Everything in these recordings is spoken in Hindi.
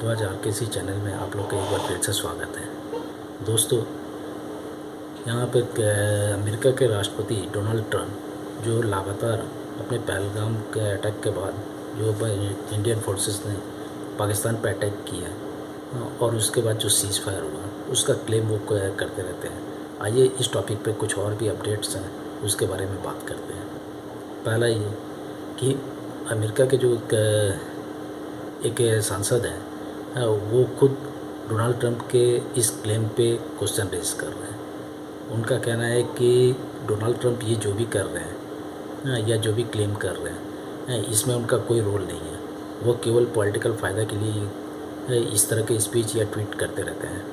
भारद्वाज आरकेसी चैनल में आप लोग का एक बार फिर से स्वागत है। दोस्तों, यहाँ पे अमेरिका के राष्ट्रपति डोनाल्ड ट्रंप जो लगातार अपने पहलगाम के अटैक के बाद जो इंडियन फोर्सेस ने पाकिस्तान पर अटैक किया और उसके बाद जो सीज़ फायर हुआ उसका क्लेम वो करते रहते हैं। आइए इस टॉपिक पे कुछ और भी अपडेट्स हैं उसके बारे में बात करते हैं। पहला ये कि अमेरिका के जो एक सांसद है वो खुद डोनाल्ड ट्रंप के इस क्लेम पे क्वेश्चन रेज कर रहे हैं। उनका कहना है कि डोनाल्ड ट्रंप ये जो भी कर रहे हैं या जो भी क्लेम कर रहे हैं इसमें उनका कोई रोल नहीं है। वो केवल पॉलिटिकल फ़ायदा के लिए इस तरह के स्पीच या ट्वीट करते रहते हैं।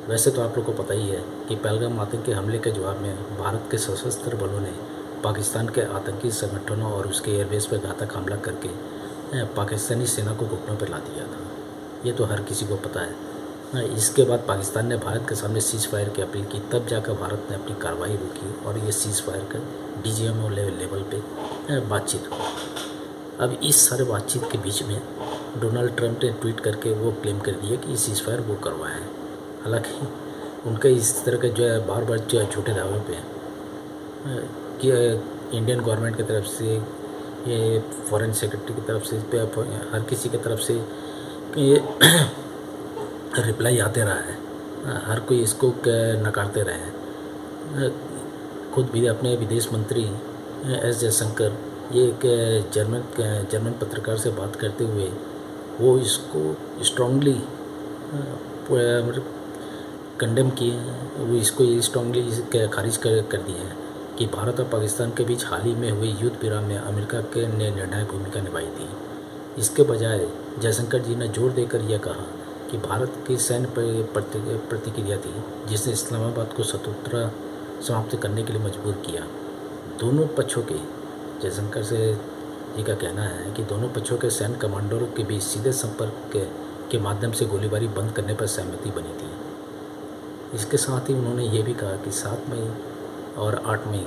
वैसे तो आप लोग को पता ही है कि पहलगाम आतंकी हमले के जवाब में भारत के सशस्त्र बलों ने पाकिस्तान के आतंकी संगठनों और उसके एयरबेस पर घातक हमला करके पाकिस्तानी सेना को घुटनों पर ला दिया था। ये तो हर किसी को पता है। इसके बाद पाकिस्तान ने भारत के सामने सीज़ फायर की अपील की, तब जाकर भारत ने अपनी कार्रवाई रोकी और ये सीज़ फायर कर DGMO लेवल पे बातचीत हुई। अब इस सारे बातचीत के बीच में डोनाल्ड ट्रंप ने ट्वीट करके वो क्लेम कर दिया कि सीज़ फायर वो करवाया है। हालांकि उनके इस तरह के जो है बार बार जो झूठे दावे पे कि इंडियन गवर्नमेंट की तरफ से, ये फॉरेन सेक्रेटरी की तरफ से, हर किसी की तरफ से रिप्लाई आते रहा है। हर कोई इसको नकारते रहे हैं। खुद भी अपने विदेश मंत्री एस जयशंकर ये एक जर्मन पत्रकार से बात करते हुए वो इसको स्ट्रांगली कंडेम किए हैं। वो इसको स्ट्रांगली खारिज कर दिए हैं कि भारत और पाकिस्तान के बीच हाल ही में हुए युद्ध विराम में अमेरिका के ने निर्णायक भूमिका निभाई थी। इसके बजाय जयशंकर जी ने जोर देकर यह कहा कि भारत की सैन्य प्रतिक्रिया थी जिसने इस्लामाबाद को स्वतंत्रता समाप्त करने के लिए मजबूर किया। दोनों पक्षों के जयशंकर से जी का कहना है कि दोनों पक्षों के सैन्य कमांडरों के बीच सीधे संपर्क के माध्यम से गोलीबारी बंद करने पर सहमति बनी थी। इसके साथ ही उन्होंने ये भी कहा कि 7 मई और 8 मई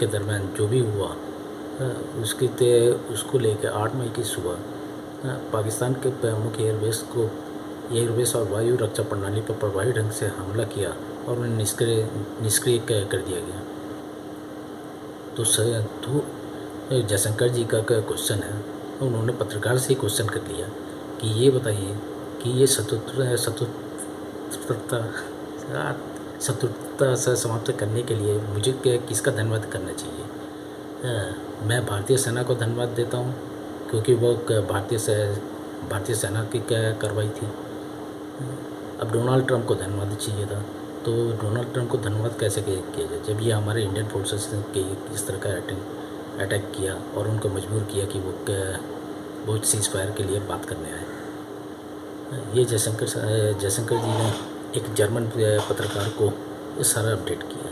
के दरमियान जो भी हुआ उसको लेकर 8 मई की सुबह पाकिस्तान के प्रमुख एयरबेस और वायु रक्षा प्रणाली पर प्रभावी ढंग से हमला किया और उन्हें निष्क्रिय कर दिया गया। तो जयशंकर जी का क्वेश्चन है, उन्होंने पत्रकार से ही क्वेश्चन कर लिया कि ये बताइए कि ये शत्रुता से समाप्त करने के लिए मुझे किसका धन्यवाद करना चाहिए। मैं भारतीय सेना को धन्यवाद देता हूँ क्योंकि वो भारतीय सेना की कार्रवाई थी। अब डोनाल्ड ट्रंप को धन्यवाद चाहिए था, तो डोनाल्ड ट्रंप को धन्यवाद कैसे किया जाए जब ये हमारे इंडियन फोर्सेस ने इस तरह का अटैक किया और उनको मजबूर किया कि वो सीज़ फायर के लिए बात करने आए। ये जयशंकर जी ने एक जर्मन पत्रकार को ये सारा अपडेट किया।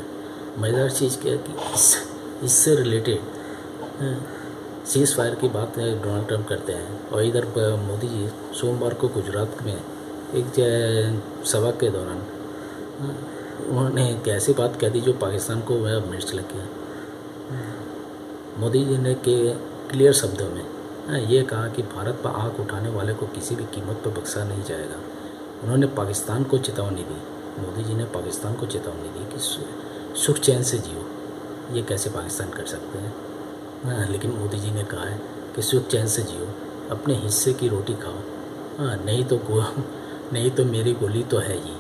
मज़ेदार चीज़ क्या है कि इससे रिलेटेड सीज़ फायर की बात डोनाल्ड ट्रंप करते हैं और इधर मोदी जी सोमवार को गुजरात में एक सभा के दौरान उन्होंने एक ऐसी बात कह दी जो पाकिस्तान को वह मिर्च लग गया। मोदी जी ने क्लियर शब्दों में ये कहा कि भारत पर आँख उठाने वाले को किसी भी कीमत पर बख्शा नहीं जाएगा। उन्होंने पाकिस्तान को चेतावनी दी, मोदी जी ने पाकिस्तान को चेतावनी दी कि सुख चैन से जियो। ये कैसे पाकिस्तान कर सकते हैं? लेकिन मोदी जी ने कहा है कि सुख चैन से जियो, अपने हिस्से की रोटी खाओ, नहीं तो मेरी गोली तो है ही।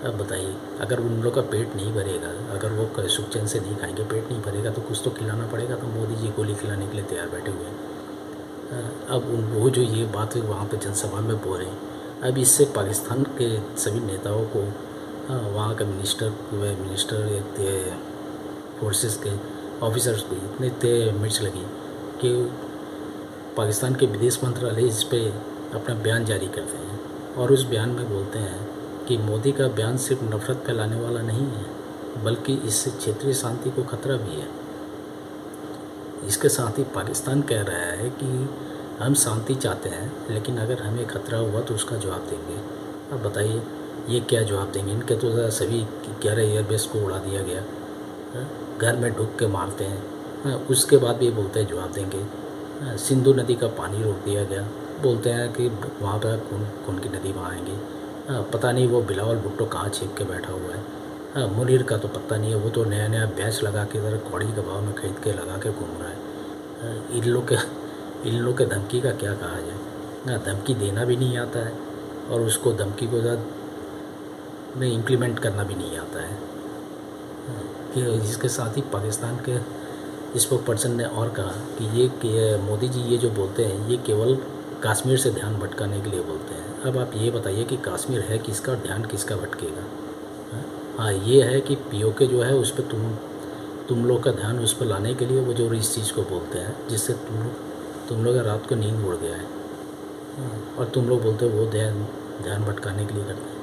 अब बताइए, अगर उन लोग का पेट नहीं भरेगा, अगर वो सुख चैन से नहीं खाएंगे, पेट नहीं भरेगा तो कुछ तो खिलाना पड़ेगा। तो मोदी जी गोली खिलाने के लिए तैयार बैठे हुए हैं। अब वो जो ये बात वहाँ पर जनसभा में बोल रहे हैं, अब इससे पाकिस्तान के सभी नेताओं को, वहाँ का मिनिस्टर फोर्सेस के ऑफिसर्स को इतने मिर्च लगी कि पाकिस्तान के विदेश मंत्रालय इस पे अपना बयान जारी करते हैं और उस बयान में बोलते हैं कि मोदी का बयान सिर्फ नफरत फैलाने वाला नहीं है बल्कि इससे क्षेत्रीय शांति को खतरा भी है। इसके साथ ही पाकिस्तान कह रहा है कि हम शांति चाहते हैं लेकिन अगर हमें खतरा हुआ तो उसका जवाब देंगे। अब बताइए ये क्या जवाब देंगे? इनके तो सभी 11 एयरबेस को उड़ा दिया गया, घर में ढुक के मारते हैं, उसके बाद भी ये बोलते हैं जवाब देंगे। सिंधु नदी का पानी रोक दिया गया, बोलते हैं कि वहाँ पर खून खून की नदी बहाएंगे। पता नहीं वो बिलावल भुट्टो कहाँ छिप के बैठा हुआ है। मुनीर का तो पता नहीं है, वो तो नया नया भैंस लगा के इधर कौड़ी के भाव में खरीद के लगा के घूम रहा है। इन लोग के धमकी का क्या कहा जाए। धमकी देना भी नहीं आता है और उसको धमकी को में इम्प्लीमेंट करना भी नहीं आता है। कि इसके साथ ही पाकिस्तान के स्पोक पर्सन ने और कहा कि मोदी जी ये जो बोलते हैं ये केवल कश्मीर से ध्यान भटकाने के लिए बोलते हैं। अब आप ये बताइए कि कश्मीर है किसका और ध्यान किसका भटकेगा। हाँ, ये है कि पीओके जो है उस पर तुम लोग का ध्यान उस पर लाने के लिए वो जो इस चीज़ को बोलते हैं, जिससे तुम लोग का रात को नींद उड़ गया है। और तुम लोग बोलते हो वो ध्यान भटकाने के लिए करते हैं।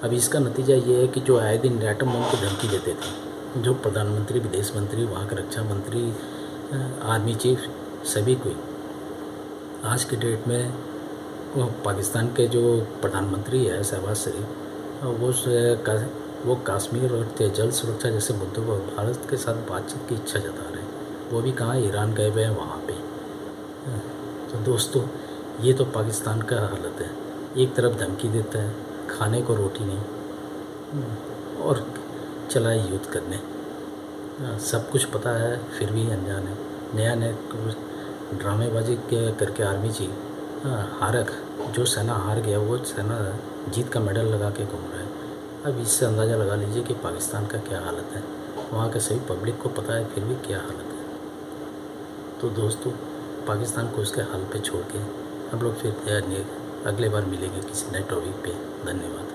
अब इसका नतीजा ये है कि जो आए दिन एटम बम की धमकी देते थे, जो प्रधानमंत्री, विदेश मंत्री, वहाँ के रक्षा मंत्री, आर्मी चीफ, सभी कोई आज के डेट में पाकिस्तान के जो प्रधानमंत्री है शहबाज शरीफ, वो कश्मीर और जल सुरक्षा जैसे मुद्दों पर भारत के साथ बातचीत की इच्छा जता रहे हैं। वो भी कहाँ, ईरान गए हुए हैं वहाँ पे। तो दोस्तों, ये तो पाकिस्तान का हालत है। एक तरफ धमकी देता है, खाने को रोटी नहीं, और चला है युद्ध करने। सब कुछ पता है फिर भी अनजान है। नया ड्रामेबाजी करके आर्मी जी जो सेना हार गया वो सेना जीत का मेडल लगा के घूम रहा है। अब इससे अंदाज़ा लगा लीजिए कि पाकिस्तान का क्या हालत है। वहाँ के सभी पब्लिक को पता है फिर भी क्या हालत है। तो दोस्तों, पाकिस्तान को उसके हाल पे छोड़ के हम लोग फिर अगले बार मिलेंगे किसी नए टॉपिक पे। धन्यवाद।